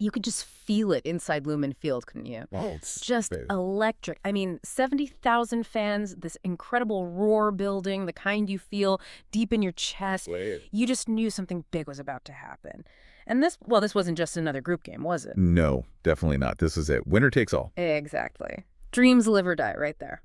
You could just feel it inside Lumen Field, couldn't you? Oh, it's Just big. electric. I mean, 70,000 fans, this incredible roar building, the kind you feel deep in your chest. Wait. You just knew something big was about to happen. And this wasn't just another group game, was it? No, definitely not. This is it. Winner takes all. Exactly. Dreams live or die right there.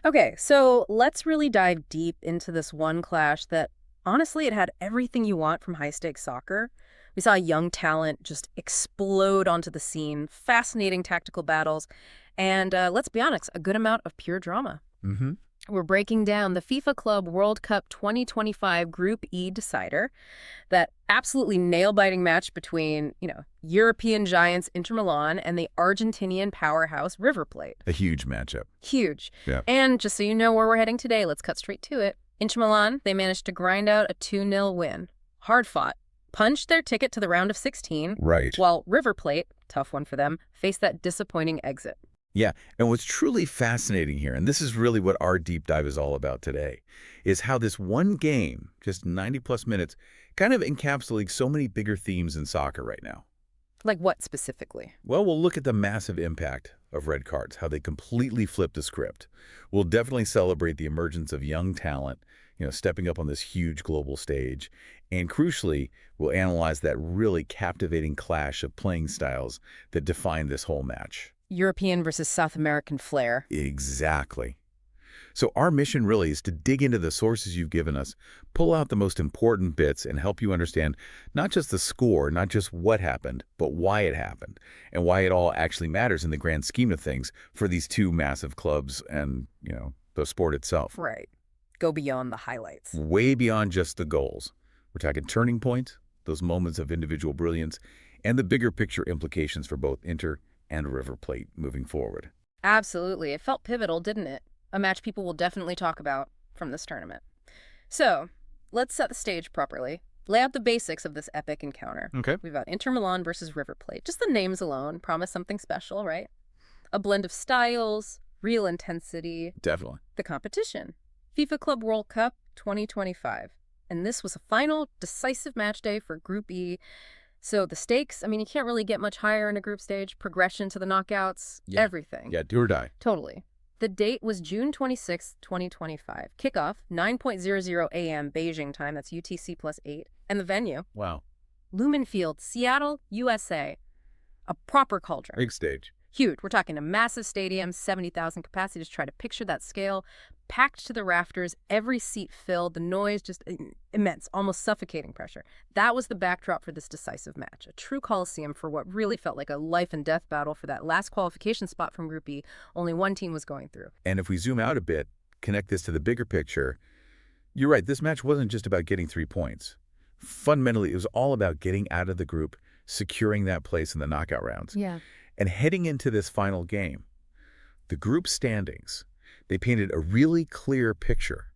Okay, so let's really dive deep into this one clash that, honestly, it had everything you want from high-stakes soccer. We saw young talent just explode onto the scene, fascinating tactical battles, and let's be honest, a good amount of pure drama. Mm-hmm. We're breaking down the FIFA Club World Cup 2025 Group E decider, that absolutely nail-biting match between, European giants Inter Milan and the Argentinian powerhouse River Plate. A huge matchup. Huge. Yeah. And just so you know where we're heading today, let's cut straight to it. Inter Milan, they managed to grind out a 2-0 win. Hard-fought. Punched their ticket to the round of 16. Right. While River Plate, tough one for them, faced that disappointing exit. Yeah, and what's truly fascinating here, and this is really what our deep dive is all about today, is how this one game, just 90-plus minutes, kind of encapsulates so many bigger themes in soccer right now. Like what specifically? Well, we'll look at the massive impact of red cards, how they completely flip the script. We'll definitely celebrate the emergence of young talent, stepping up on this huge global stage. And crucially, we'll analyze that really captivating clash of playing styles that define this whole match. European versus South American flair. Exactly. So our mission really is to dig into the sources you've given us, pull out the most important bits, and help you understand not just the score, not just what happened, but why it happened, and why it all actually matters in the grand scheme of things for these two massive clubs and, the sport itself. Right. Go beyond the highlights. Way beyond just the goals. We're talking turning points, those moments of individual brilliance, and the bigger picture implications for both Inter and River Plate moving forward. Absolutely. It felt pivotal, didn't it? A match people will definitely talk about from this tournament. So, let's set the stage properly. Lay out the basics of this epic encounter. Okay. We've got Inter Milan versus River Plate. Just the names alone promise something special, right? A blend of styles, real intensity. Definitely. The competition. FIFA Club World Cup 2025. And this was a final, decisive match day for Group E. So the stakes, you can't really get much higher in a group stage. Progression to the knockouts, everything. Yeah, do or die. Totally. The date was June 26, 2025. Kickoff, 9:00 a.m. Beijing time. That's UTC +8. And the venue, Wow. Lumen Field, Seattle, USA. A proper cauldron. Big stage. Huge. We're talking a massive stadium, 70,000 capacity. Just try to picture that scale. Packed to the rafters, every seat filled, the noise just immense, almost suffocating pressure. That was the backdrop for this decisive match. A true coliseum for what really felt like a life and death battle for that last qualification spot from Group E only one team was going through. And if we zoom out a bit, connect this to the bigger picture, you're right, this match wasn't just about getting 3 points. Fundamentally, it was all about getting out of the group, securing that place in the knockout rounds. Yeah. And heading into this final game, the group standings, they painted a really clear picture,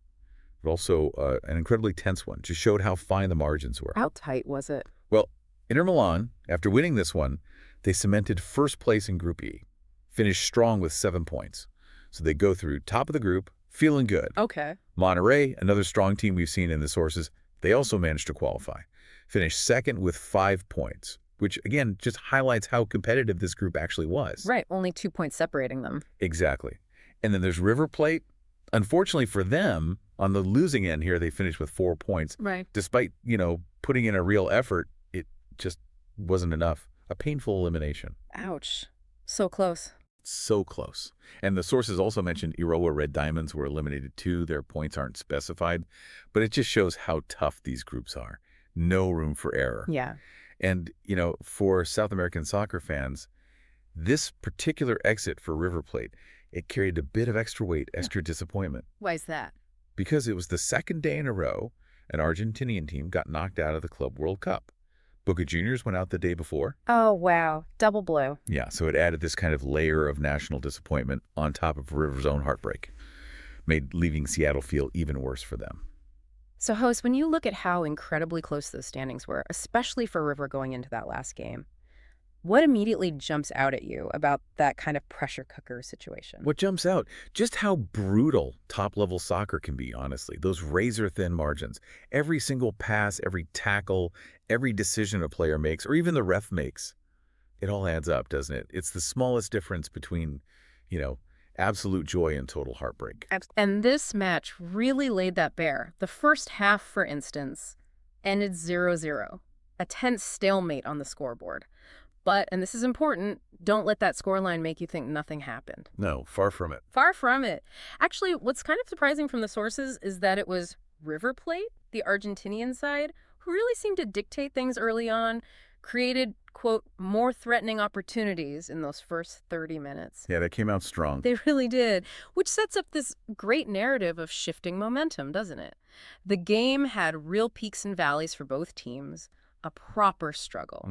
but also an incredibly tense one. Just showed how fine the margins were. How tight was it? Well, Inter Milan, after winning this one, they cemented first place in Group E, finished strong with 7 points. So they go through top of the group, feeling good. Okay. Monterrey, another strong team we've seen in the sources, they also managed to qualify. Finished second with 5 points, which, again, just highlights how competitive this group actually was. Right, only 2 points separating them. Exactly. And then there's River Plate. Unfortunately for them, on the losing end here, they finished with 4 points. Right. Despite, putting in a real effort, it just wasn't enough. A painful elimination. Ouch. So close. So close. And the sources also mentioned Iroha Red Diamonds were eliminated too. Their points aren't specified, but it just shows how tough these groups are. No room for error. Yeah. And, for South American soccer fans, this particular exit for River Plate, it carried a bit of extra weight, extra disappointment. Why is that? Because it was the second day in a row an Argentinian team got knocked out of the Club World Cup. Boca Juniors went out the day before. Oh, wow. Double blow. Yeah, so it added this kind of layer of national disappointment on top of River's own heartbreak. Made leaving Seattle feel even worse for them. So, host, when you look at how incredibly close those standings were, especially for River going into that last game, what immediately jumps out at you about that kind of pressure cooker situation? What jumps out? Just how brutal top-level soccer can be, honestly. Those razor-thin margins. Every single pass, every tackle, every decision a player makes, or even the ref makes, It all adds up, doesn't it? It's the smallest difference between, absolute joy and total heartbreak. And this match really laid that bare. The first half, for instance, ended 0-0, a tense stalemate on the scoreboard. But, and this is important, don't let that scoreline make you think nothing happened. No, far from it. Far from it. Actually, what's kind of surprising from the sources is that it was River Plate, the Argentinian side, who really seemed to dictate things early on, created, quote, more threatening opportunities in those first 30 minutes. Yeah, that came out strong. They really did, which sets up this great narrative of shifting momentum, doesn't it? The game had real peaks and valleys for both teams, a proper struggle.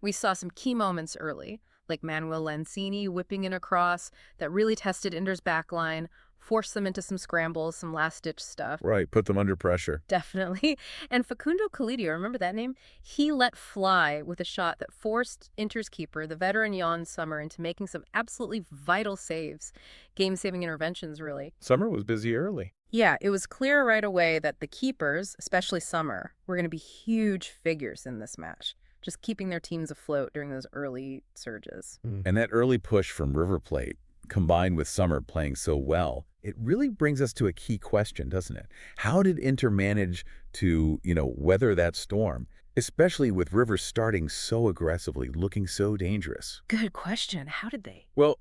We saw some key moments early, like Manuel Lanzini whipping in a cross that really tested Inter's backline, forced them into some scrambles, some last-ditch stuff. Right, put them under pressure. Definitely. And Facundo Calidio, remember that name? He let fly with a shot that forced Inter's keeper, the veteran Jan Sommer, into making some absolutely vital saves. Game-saving interventions, really. Sommer was busy early. Yeah, it was clear right away that the keepers, especially Sommer, were going to be huge figures in this match, just keeping their teams afloat during those early surges. And that early push from River Plate, combined with Sommer playing so well, it really brings us to a key question, doesn't it? How did Inter manage to, weather that storm, especially with River starting so aggressively, looking so dangerous? Good question. How did they? Well,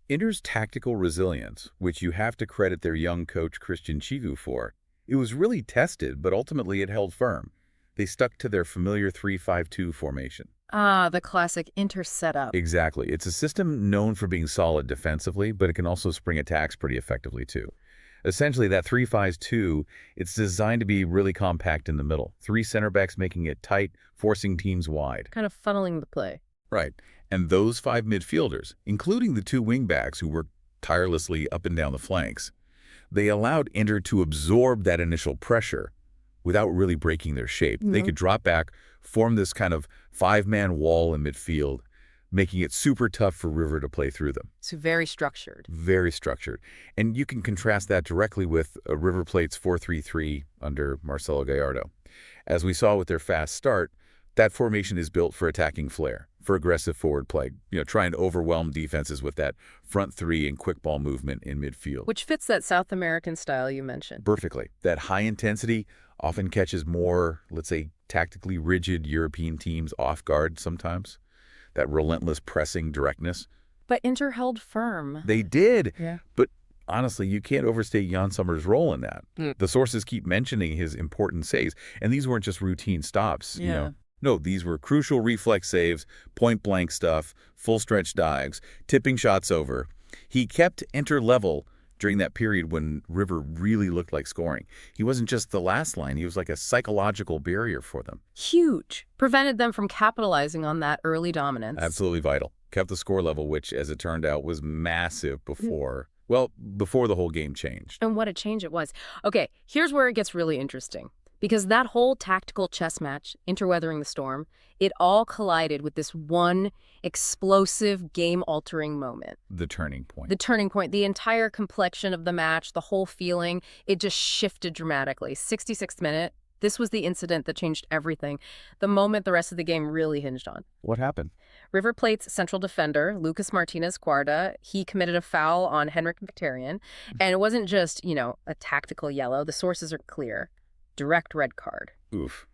Inter's tactical resilience, which you have to credit their young coach Kristjan Asllani for, it was really tested, but ultimately it held firm. They stuck to their familiar 3-5-2 formation. Ah, the classic Inter setup. Exactly. It's a system known for being solid defensively, but it can also spring attacks pretty effectively too. Essentially, that 3-5-2, it's designed to be really compact in the middle. 3 center backs making it tight, forcing teams wide. Kind of funneling the play. Right. And those 5 midfielders, including the 2 wingbacks who worked tirelessly up and down the flanks, they allowed Inter to absorb that initial pressure without really breaking their shape. They could drop back, form this kind of 5-man wall in midfield, making it super tough for River to play through them. So very structured. Very structured. And you can contrast that directly with River Plate's 4-3-3 under Marcelo Gallardo. As we saw with their fast start, that formation is built for attacking flair, for aggressive forward play, trying to overwhelm defenses with that front 3 and quick ball movement in midfield. Which fits that South American style you mentioned. Perfectly. That high intensity often catches more, let's say, tactically rigid European teams off guard sometimes. That relentless pressing directness. But Inter held firm. They did. Yeah. But honestly, you can't overstate Jan Sommer's role in that. The sources keep mentioning his important saves, and these weren't just routine stops, No, these were crucial reflex saves, point-blank stuff, full-stretch dives, tipping shots over. He kept Inter level during that period when River really looked like scoring. He wasn't just the last line. He was like a psychological barrier for them. Huge. Prevented them from capitalizing on that early dominance. Absolutely vital. Kept the score level, which, as it turned out, was massive before the whole game changed. And what a change it was. Okay, here's where it gets really interesting. Because that whole tactical chess match, Interweathering the Storm, it all collided with this one explosive, game-altering moment. The turning point. The turning point. The entire complexion of the match, the whole feeling, it just shifted dramatically. 66th minute, this was the incident that changed everything. The moment the rest of the game really hinged on. What happened? River Plate's central defender, Lucas Martinez Quarta, he committed a foul on Henrik Mkhitaryan. And it wasn't just, a tactical yellow. The sources are clear. Direct red card. Oof.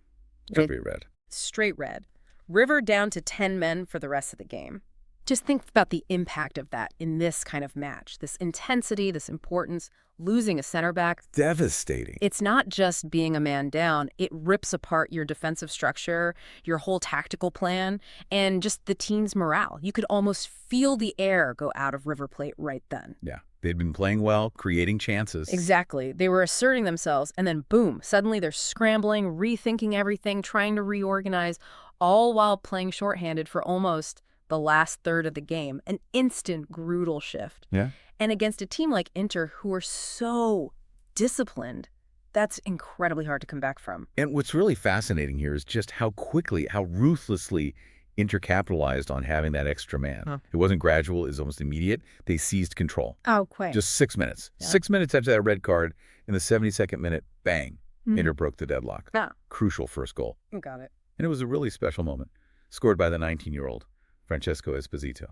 Should be red. Straight red. River down to 10 men for the rest of the game. Just think about the impact of that in this kind of match. This intensity, this importance, losing a center back. Devastating. It's not just being a man down. It rips apart your defensive structure, your whole tactical plan, and just the team's morale. You could almost feel the air go out of River Plate right then. Yeah. They'd been playing well, creating chances. Exactly. They were asserting themselves, and then boom, suddenly they're scrambling, rethinking everything, trying to reorganize, all while playing shorthanded for almost the last third of the game. An instant, brutal shift. Yeah. And against a team like Inter, who are so disciplined, that's incredibly hard to come back from. And what's really fascinating here is just how quickly, how ruthlessly Inter capitalized on having that extra man. Huh. It wasn't gradual. It was almost immediate. They seized control. Oh, quite. Just 6 minutes. Yeah. 6 minutes after that red card, in the 72nd minute, bang, Inter broke the deadlock. Yeah. Crucial first goal. Got it. And it was a really special moment. Scored by the 19-year-old. Francesco Esposito,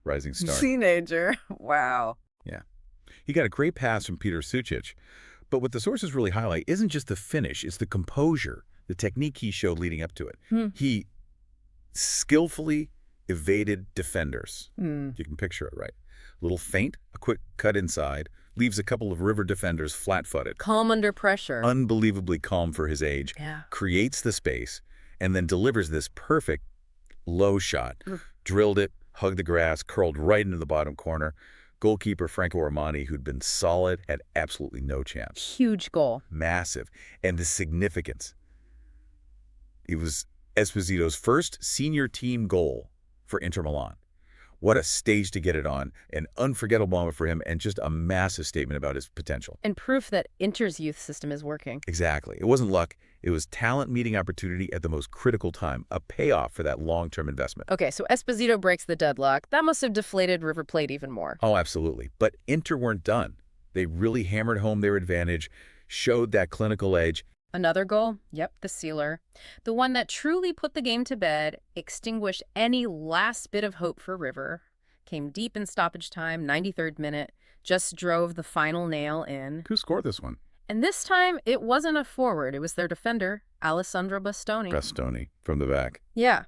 rising star. Teenager. Wow. Yeah. He got a great pass from Petar Sucic, but what the sources really highlight isn't just the finish, it's the composure, the technique he showed leading up to it. He skillfully evaded defenders. You can picture it, right? A little feint, a quick cut inside, leaves a couple of River defenders flat-footed. Calm under pressure. Unbelievably calm for his age. Yeah. Creates the space, and then delivers this perfect low shot. Drilled it, hugged the grass, curled right into the bottom corner. Goalkeeper Franco Armani, who'd been solid, had absolutely no chance. Huge goal. Massive. And the significance. It was Esposito's first senior team goal for Inter Milan. What a stage to get it on. An unforgettable moment for him and just a massive statement about his potential. And proof that Inter's youth system is working. Exactly. It wasn't luck. It was talent meeting opportunity at the most critical time, a payoff for that long-term investment. Okay, so Esposito breaks the deadlock. That must have deflated River Plate even more. Oh, absolutely. But Inter weren't done. They really hammered home their advantage, showed that clinical edge. Another goal? Yep, the sealer. The one that truly put the game to bed, extinguished any last bit of hope for River, came deep in stoppage time, 93rd minute, just drove the final nail in. Who scored this one? And this time, it wasn't a forward. It was their defender, Alessandro Bastoni. Bastoni, from the back. Yeah.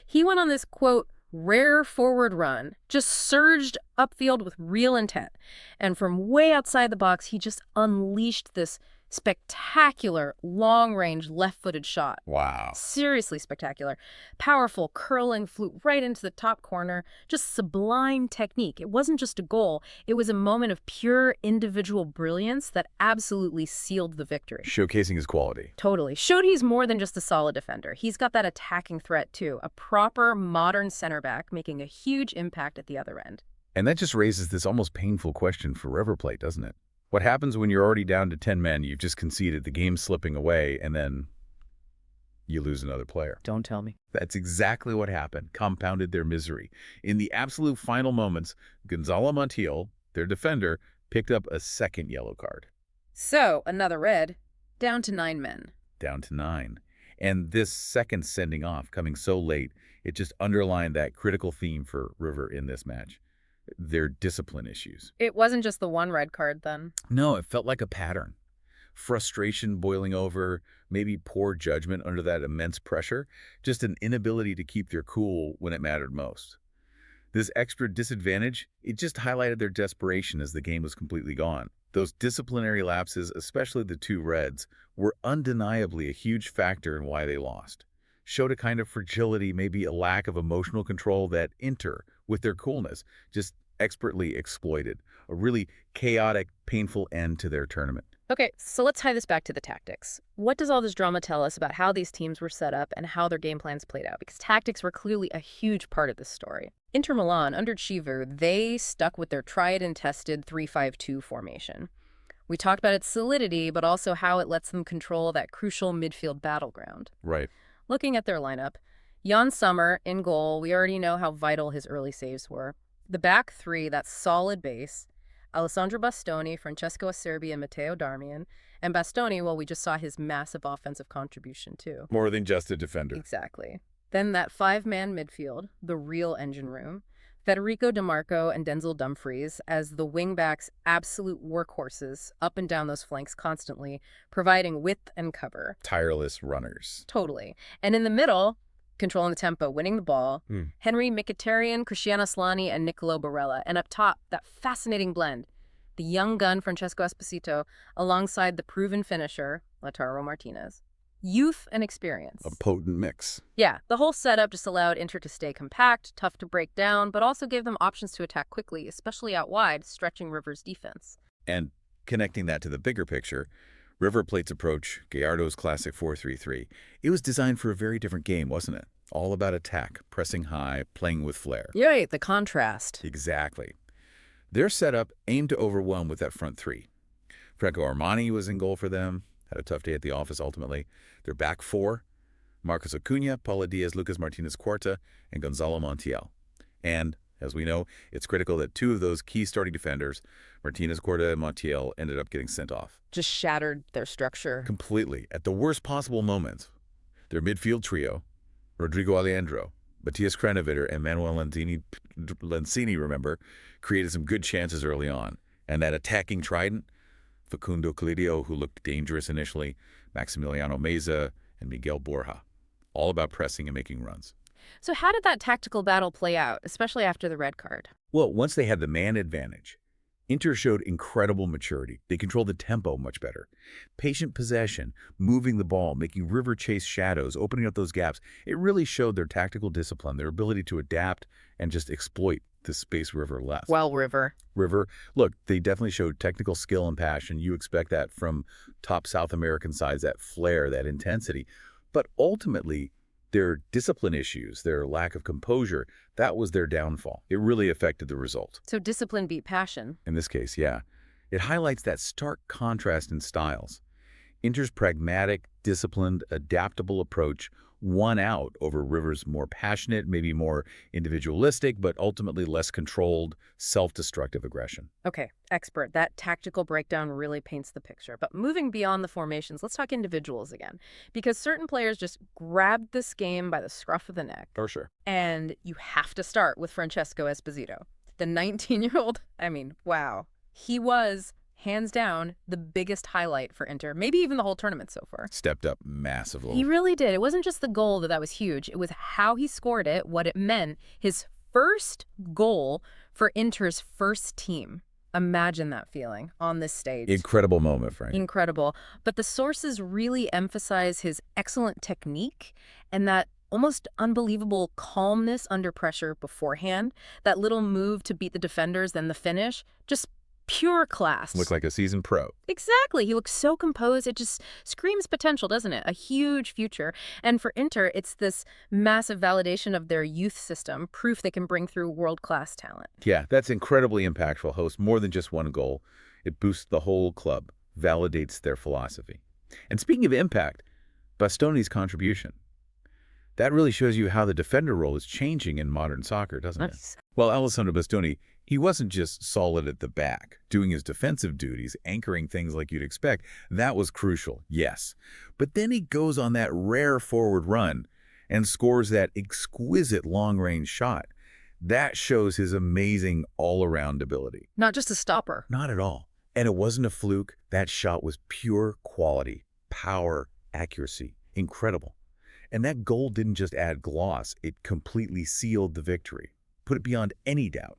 He went on this, quote, rare forward run, just surged upfield with real intent. And from way outside the box, he just unleashed this spectacular, long-range, left-footed shot. Wow. Seriously spectacular. Powerful, curling, flew right into the top corner. Just sublime technique. It wasn't just a goal. It was a moment of pure individual brilliance that absolutely sealed the victory. Showcasing his quality. Totally. Showed he's more than just a solid defender. He's got that attacking threat, too. A proper, modern center back making a huge impact at the other end. And that just raises this almost painful question for River Plate, doesn't it? What happens when you're already down to 10 men, you've just conceded, the game's slipping away, and then you lose another player? Don't tell me. That's exactly what happened, compounded their misery. In the absolute final moments, Gonzalo Montiel, their defender, picked up a second yellow card. So, another red, down to 9 men. Down to 9. And this second sending off, coming so late, it just underlined that critical theme for River in this match. Their discipline issues. It wasn't just the one red card, then? No, it felt like a pattern. Frustration boiling over, maybe poor judgment under that immense pressure, just an inability to keep their cool when it mattered most. This extra disadvantage, it just highlighted their desperation as the game was completely gone. Those disciplinary lapses, especially the 2 reds, were undeniably a huge factor in why they lost. Showed a kind of fragility, maybe a lack of emotional control that Inter, with their coolness, just expertly exploited. A really chaotic, painful end to their tournament. Okay, so let's tie this back to the tactics. What does all this drama tell us about how these teams were set up and how their game plans played out? Because tactics were clearly a huge part of this story. Inter Milan, under Chiver, they stuck with their tried and tested 3-5-2 formation. We talked about its solidity, but also how it lets them control that crucial midfield battleground. Right. Looking at their lineup, Jan Sommer in goal, we already know how vital his early saves were. The back 3, that solid base, Alessandro Bastoni, Francesco Acerbi, and Matteo Darmian. And Bastoni, well, we just saw his massive offensive contribution, too. More than just a defender. Exactly. Then that 5-man midfield, the real engine room. Federico DiMarco and Denzel Dumfries as the wingbacks' absolute workhorses up and down those flanks constantly, providing width and cover. Tireless runners. Totally. And in the middle, controlling the tempo, winning the ball, Henry Mkhitaryan, Kristjan Asllani, and Nicolo Barella. And up top, that fascinating blend, the young gun Francesco Esposito alongside the proven finisher, Lautaro Martinez. Youth and experience. A potent mix. Yeah, the whole setup just allowed Inter to stay compact, tough to break down, but also gave them options to attack quickly, especially out wide, stretching River's defense. And connecting that to the bigger picture, River Plate's approach, Gallardo's classic 4-3-3, it was designed for a very different game, wasn't it? All about attack, pressing high, playing with flair. Right, the contrast. Exactly. Their setup aimed to overwhelm with that front 3. Franco Armani was in goal for them, had a tough day at the office ultimately. Their back 4, Marcos Acuna, Paulo Diaz, Lucas Martinez Quarta, and Gonzalo Montiel. And, as we know, it's critical that 2 of those key starting defenders, Martinez Quarta and Montiel, ended up getting sent off. Just shattered their structure. Completely. At the worst possible moments. Their midfield trio, Rodrigo Alejandro, Matthias Krenevitter and Manuel Lanzini, remember, created some good chances early on. And that attacking trident, Facundo Calidio, who looked dangerous initially, Maximiliano Meza, and Miguel Borja, all about pressing and making runs. So how did that tactical battle play out, especially after the red card? Well, once they had the man advantage, Inter showed incredible maturity. They controlled the tempo much better. Patient possession, moving the ball, making River chase shadows, opening up those gaps. It really showed their tactical discipline, their ability to adapt and just exploit the space River left. Well, River, look, they definitely showed technical skill and passion. You expect that from top South American sides, that flair, that intensity. But ultimately, their discipline issues, their lack of composure, that was their downfall. It really affected the result. So discipline beat passion. In this case, yeah. It highlights that stark contrast in styles. Inter's pragmatic, disciplined, adaptable approach won out over River's more passionate, maybe more individualistic, but ultimately less controlled, self-destructive aggression. Okay, expert. That tactical breakdown really paints the picture. But moving beyond the formations, let's talk individuals again. Because certain players just grabbed this game by the scruff of the neck. For sure. And you have to start with Francesco Esposito. The 19-year-old, wow. He was, hands down, the biggest highlight for Inter, maybe even the whole tournament so far. Stepped up massively. He really did. It wasn't just the goal that was huge. It was how he scored it, what it meant. His first goal for Inter's first team. Imagine that feeling on this stage. Incredible moment, Frank. Incredible. But the sources really emphasize his excellent technique and that almost unbelievable calmness under pressure beforehand. That little move to beat the defenders, then the finish. Just pure class. Looked like a seasoned pro. Exactly. He looks so composed. It just screams potential, doesn't it? A huge future. And for Inter, it's this massive validation of their youth system, proof they can bring through world-class talent. Yeah, that's incredibly impactful, host. More than just one goal. It boosts the whole club, validates their philosophy. And speaking of impact, Bastoni's contribution. That really shows you how the defender role is changing in modern soccer, doesn't it? Well, Alessandro Bastoni, he wasn't just solid at the back, doing his defensive duties, anchoring things like you'd expect. That was crucial, yes. But then he goes on that rare forward run and scores that exquisite long-range shot. That shows his amazing all-around ability. Not just a stopper. Not at all. And it wasn't a fluke. That shot was pure quality, power, accuracy. Incredible. And that goal didn't just add gloss. It completely sealed the victory. Put it beyond any doubt.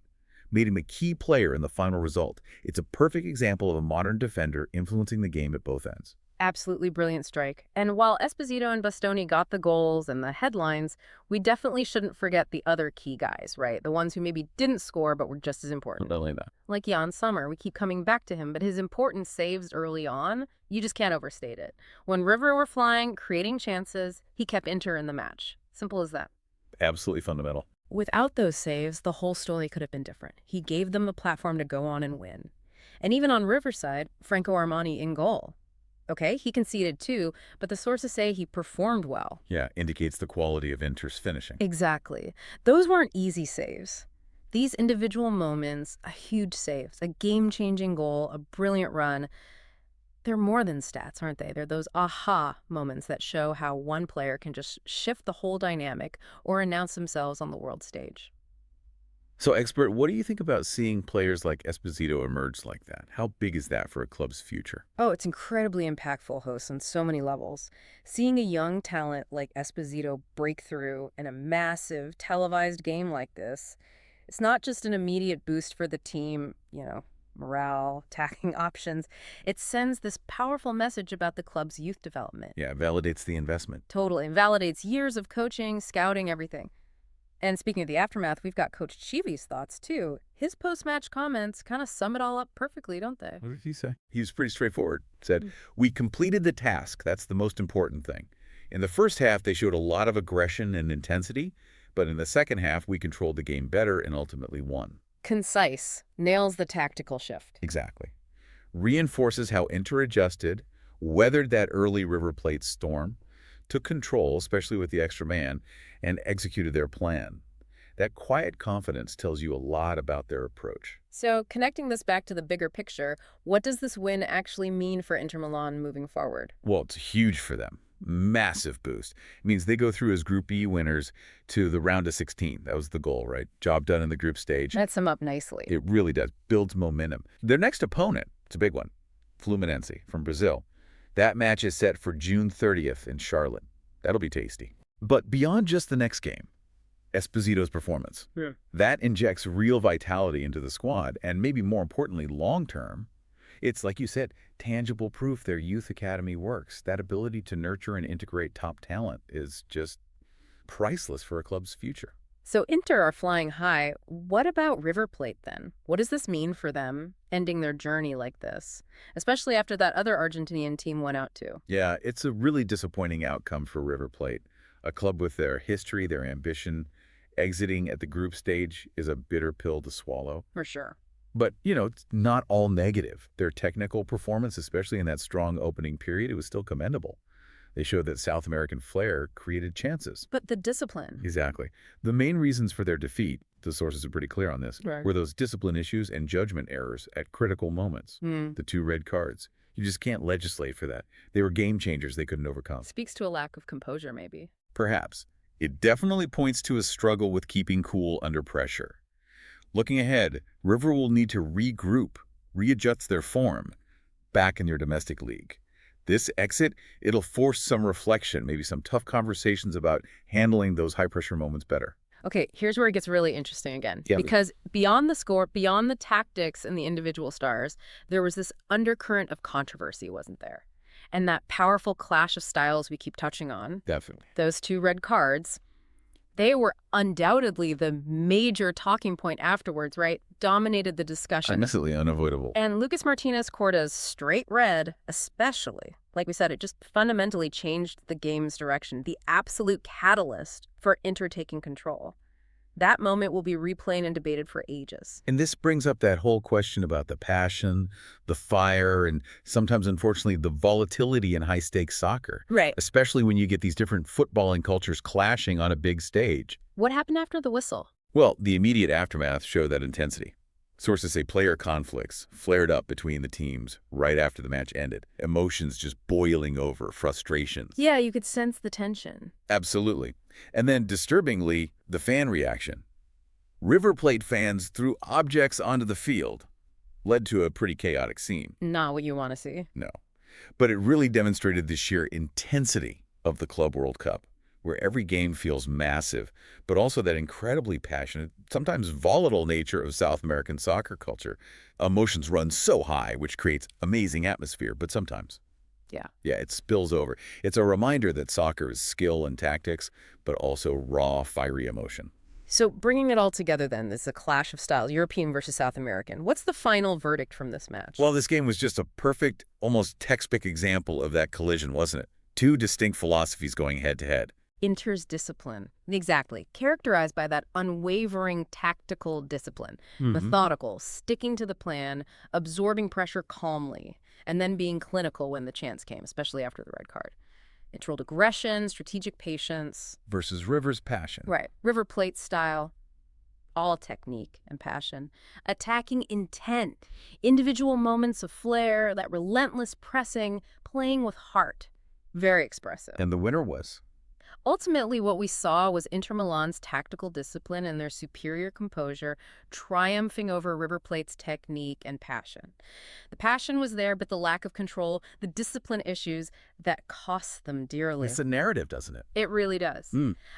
Made him a key player in the final result. It's a perfect example of a modern defender influencing the game at both ends. Absolutely brilliant strike. And while Esposito and Bastoni got the goals and the headlines, we definitely shouldn't forget the other key guys, right? The ones who maybe didn't score but were just as important. Not only that. Like Jan Sommer, we keep coming back to him, but his important saves early on, you just can't overstate it. When River were flying, creating chances, he kept Inter in the match. Simple as that. Absolutely fundamental. Without those saves, the whole story could have been different. He gave them the platform to go on and win. And even on Riverside, Franco Armani in goal. Okay, he conceded too, but the sources say he performed well. Yeah, indicates the quality of Inter's finishing. Exactly. Those weren't easy saves. These individual moments, a huge save, a game-changing goal, a brilliant run, they're more than stats, aren't they? They're those aha moments that show how one player can just shift the whole dynamic or announce themselves on the world stage. So, expert, what do you think about seeing players like Esposito emerge like that? How big is that for a club's future? Oh, it's incredibly impactful, hosts, on so many levels. Seeing a young talent like Esposito break through in a massive televised game like this, it's not just an immediate boost for the team, morale, attacking options. It sends this powerful message about the club's youth development. Yeah, it validates the investment. Totally. It validates years of coaching, scouting, everything. And speaking of the aftermath, we've got Coach Chivi's thoughts, too. His post-match comments kind of sum it all up perfectly, don't they? What did he say? He was pretty straightforward. Said, "We completed the task. That's the most important thing. In the first half, they showed a lot of aggression and intensity, but in the second half, we controlled the game better and ultimately won." Concise. Nails the tactical shift. Exactly. Reinforces how Inter adjusted, weathered that early River Plate storm, took control, especially with the extra man, and executed their plan. That quiet confidence tells you a lot about their approach. So, connecting this back to the bigger picture, what does this win actually mean for Inter Milan moving forward? Well, it's huge for them. massive boost. It means they go through as Group E winners to the round of 16. That was the goal, right? Job done in the group stage. Sets them up nicely. It really does. Builds momentum. Their next opponent, it's a big one, Fluminense from Brazil. That match is set for June 30th in Charlotte. That'll be tasty. But beyond just the next game, Esposito's performance, that injects real vitality into the squad, and maybe more importantly, long-term, it's, like you said, tangible proof their youth academy works. That ability to nurture and integrate top talent is just priceless for a club's future. So Inter are flying high. What about River Plate then? What does this mean for them, ending their journey like this, especially after that other Argentinian team went out too? Yeah, it's a really disappointing outcome for River Plate. A club with their history, their ambition, exiting at the group stage is a bitter pill to swallow. For sure. But, it's not all negative. Their technical performance, especially in that strong opening period, it was still commendable. They showed that South American flair created chances. But the discipline. Exactly. The main reasons for their defeat, the sources are pretty clear on this, were those discipline issues and judgment errors at critical moments. The 2 red cards. You just can't legislate for that. They were game changers they couldn't overcome. Speaks to a lack of composure, maybe. Perhaps. It definitely points to a struggle with keeping cool under pressure. Looking ahead, River will need to regroup, readjust their form back in their domestic league. This exit, it'll force some reflection, maybe some tough conversations about handling those high-pressure moments better. Okay, here's where it gets really interesting again. Yeah. Because beyond the score, beyond the tactics and the individual stars, there was this undercurrent of controversy, wasn't there? And that powerful clash of styles we keep touching on. Definitely. Those 2 red cards, they were undoubtedly the major talking point afterwards, right? Dominated the discussion. Honestly, unavoidable. And Lucas Martinez Quarta's straight red, especially, like we said, it just fundamentally changed the game's direction. The absolute catalyst for Inter taking control. That moment will be replayed and debated for ages. And this brings up that whole question about the passion, the fire, and sometimes, unfortunately, the volatility in high-stakes soccer. Right. Especially when you get these different footballing cultures clashing on a big stage. What happened after the whistle? Well, the immediate aftermath showed that intensity. Sources say player conflicts flared up between the teams right after the match ended. Emotions just boiling over, frustrations. Yeah, you could sense the tension. Absolutely. And then, disturbingly, the fan reaction. River Plate fans threw objects onto the field. Led to a pretty chaotic scene. Not what you want to see. No. But it really demonstrated the sheer intensity of the Club World Cup, where every game feels massive, but also that incredibly passionate, sometimes volatile nature of South American soccer culture. Emotions run so high, which creates amazing atmosphere, but sometimes. Yeah, it spills over. It's a reminder that soccer is skill and tactics, but also raw, fiery emotion. So bringing it all together then, this is a clash of styles, European versus South American. What's the final verdict from this match? Well, this game was just a perfect, almost textbook example of that collision, wasn't it? 2 distinct philosophies going head-to-head. Inter's discipline. Exactly. Characterized by that unwavering tactical discipline. Methodical, sticking to the plan, absorbing pressure calmly, and then being clinical when the chance came, especially after the red card. Controlled aggression, strategic patience. Versus River's passion. Right. River Plate style. All technique and passion. Attacking intent. Individual moments of flair, that relentless pressing, playing with heart. Very expressive. And the winner was? Ultimately, what we saw was Inter Milan's tactical discipline and their superior composure triumphing over River Plate's technique and passion. The passion was there, but the lack of control, the discipline issues, that cost them dearly. It's a narrative, doesn't it? It really does.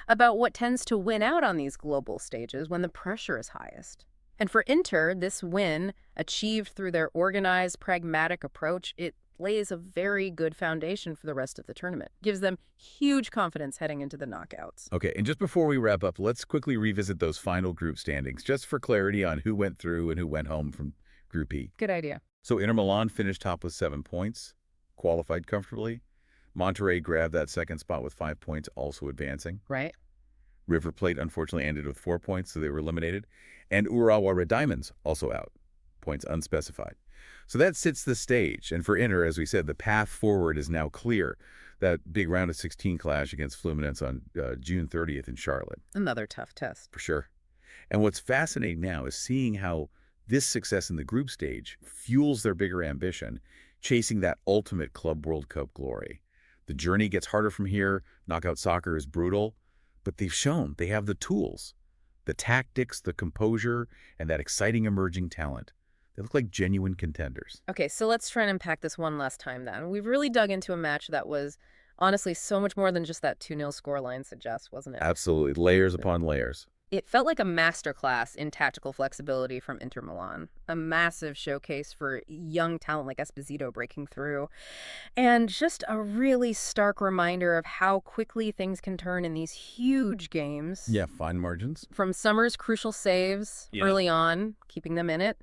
About what tends to win out on these global stages when the pressure is highest. And for Inter, this win, achieved through their organized, pragmatic approach, it lays a very good foundation for the rest of the tournament. Gives them huge confidence heading into the knockouts. Okay, and just before we wrap up, let's quickly revisit those final group standings, just for clarity on who went through and who went home from Group E. Good idea. So Inter Milan finished top with 7 points, qualified comfortably. Monterrey grabbed that second spot with 5 points, also advancing. Right. River Plate, unfortunately, ended with 4 points, so they were eliminated. And Urawa Red Diamonds also out, points unspecified. So that sets the stage. And for Inter, as we said, the path forward is now clear. That big round of 16 clash against Fluminense on June 30th in Charlotte. Another tough test. For sure. And what's fascinating now is seeing how this success in the group stage fuels their bigger ambition, chasing that ultimate Club World Cup glory. The journey gets harder from here. Knockout soccer is brutal. But they've shown they have the tools, the tactics, the composure, and that exciting emerging talent. They look like genuine contenders. Okay, so let's try and unpack this one last time then. We've really dug into a match that was honestly so much more than just that 2-0 scoreline suggests, wasn't it? Absolutely. Layers upon layers. It felt like a masterclass in tactical flexibility from Inter Milan, a massive showcase for young talent like Esposito breaking through, and just a really stark reminder of how quickly things can turn in these huge games. Yeah, fine margins. From Sommer's crucial saves early on, keeping them in it,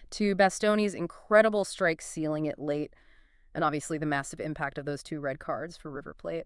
to Bastoni's incredible strikes sealing it late, and obviously the massive impact of those 2 red cards for River Plate.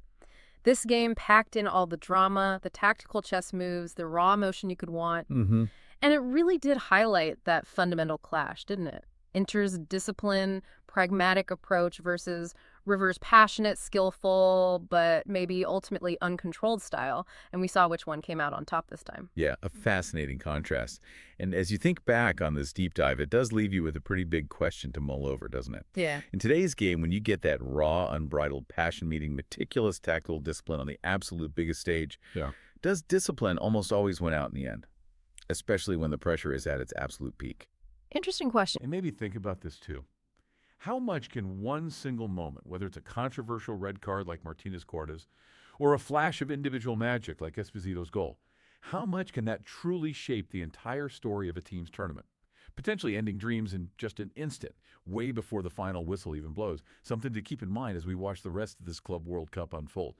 This game packed in all the drama, the tactical chess moves, the raw emotion you could want. And it really did highlight that fundamental clash, didn't it? Inter's discipline, pragmatic approach versus River's passionate, skillful, but maybe ultimately uncontrolled style. And we saw which one came out on top this time. Yeah, a fascinating contrast. And as you think back on this deep dive, it does leave you with a pretty big question to mull over, doesn't it? Yeah. In today's game, when you get that raw, unbridled passion meeting meticulous tactical discipline on the absolute biggest stage, does discipline almost always win out in the end? Especially when the pressure is at its absolute peak. Interesting question. And maybe think about this too. How much can one single moment, whether it's a controversial red card like Martinez Quarta's, or a flash of individual magic like Esposito's goal, how much can that truly shape the entire story of a team's tournament? Potentially ending dreams in just an instant, way before the final whistle even blows. Something to keep in mind as we watch the rest of this Club World Cup unfold.